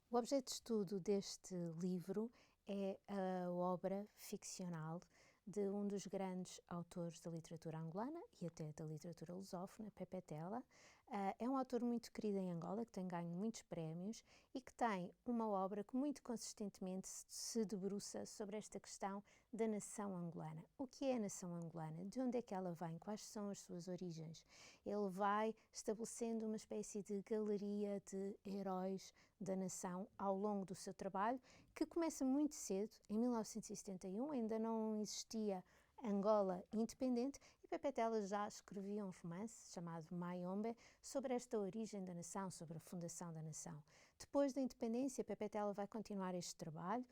O objeto de estudo deste livro é a obra ficcional de um dos grandes autores da literatura angolana e até da literatura lusófona, Pepe Tela. É um autor muito querido em Angola, que tem ganho muitos prémios e que tem uma obra que muito consistentemente se debruça sobre esta questão da nação angolana. O que é a nação angolana? De onde é que ela vem? Quais são as suas origens? Ele vai estabelecendo uma espécie de galeria de heróis da nação ao longo do seu trabalho, que começa muito cedo, em 1971, ainda não existia Angola independente, e Pepe Tela já escrevia um romance chamado Mayombe sobre esta origem da nação, sobre a fundação da nação. Depois da independência, Pepe Tela vai continuar este trabalho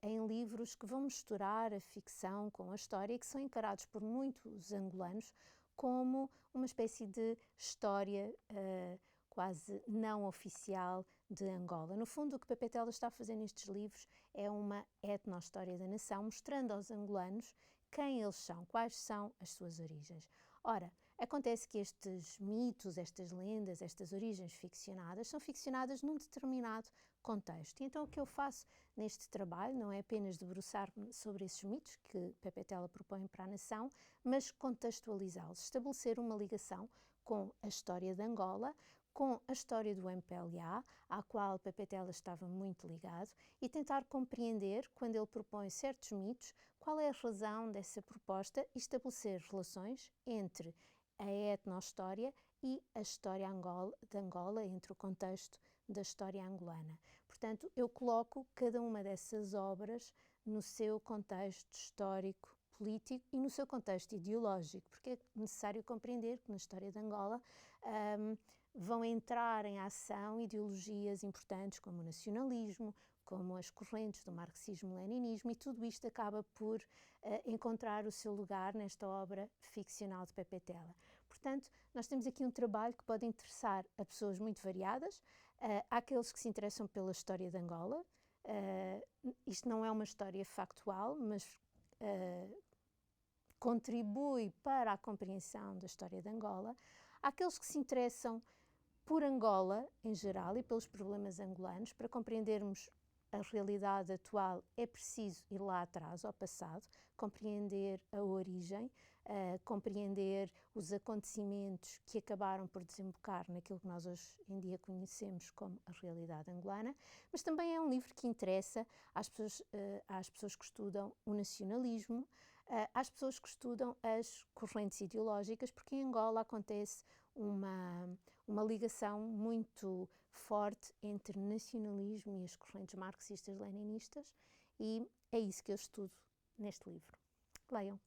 em livros que vão misturar a ficção com a história e que são encarados por muitos angolanos como uma espécie de história quase não oficial de Angola. No fundo, o que Pepe Tela está a fazer nestes livros é uma etno-história da nação, mostrando aos angolanos quem eles são, quais são as suas origens. Ora, acontece que estes mitos, estas lendas, estas origens ficcionadas são ficcionadas num determinado contexto. E então o que eu faço neste trabalho não é apenas debruçar-me sobre esses mitos que Pepe Tela propõe para a nação, mas contextualizá-los, estabelecer uma ligação com a história de Angola, com a história do MPLA, à qual Pepe Tela estava muito ligado, e tentar compreender, quando ele propõe certos mitos, qual é a razão dessa proposta e estabelecer relações entre a etno-história e a história de Angola, entre o contexto da história angolana. Portanto, eu coloco cada uma dessas obras no seu contexto histórico, político e no seu contexto ideológico, porque é necessário compreender que na história de Angola vão entrar em ação ideologias importantes como o nacionalismo, como as correntes do marxismo-leninismo, e tudo isto acaba por encontrar o seu lugar nesta obra ficcional de Pepe Tela. Portanto, nós temos aqui um trabalho que pode interessar a pessoas muito variadas, há aqueles que se interessam pela história de Angola. Isto não é uma história factual, mas contribui para a compreensão da história de Angola. Há aqueles que se interessam por Angola em geral e pelos problemas angolanos. Para compreendermos a realidade atual é preciso ir lá atrás, ao passado, compreender a origem, compreender os acontecimentos que acabaram por desembocar naquilo que nós hoje em dia conhecemos como a realidade angolana, mas também é um livro que interessa às pessoas que estudam o nacionalismo, às pessoas que estudam as correntes ideológicas, porque em Angola acontece uma ligação muito forte entre nacionalismo e as correntes marxistas-leninistas, e é isso que eu estudo neste livro. Leiam!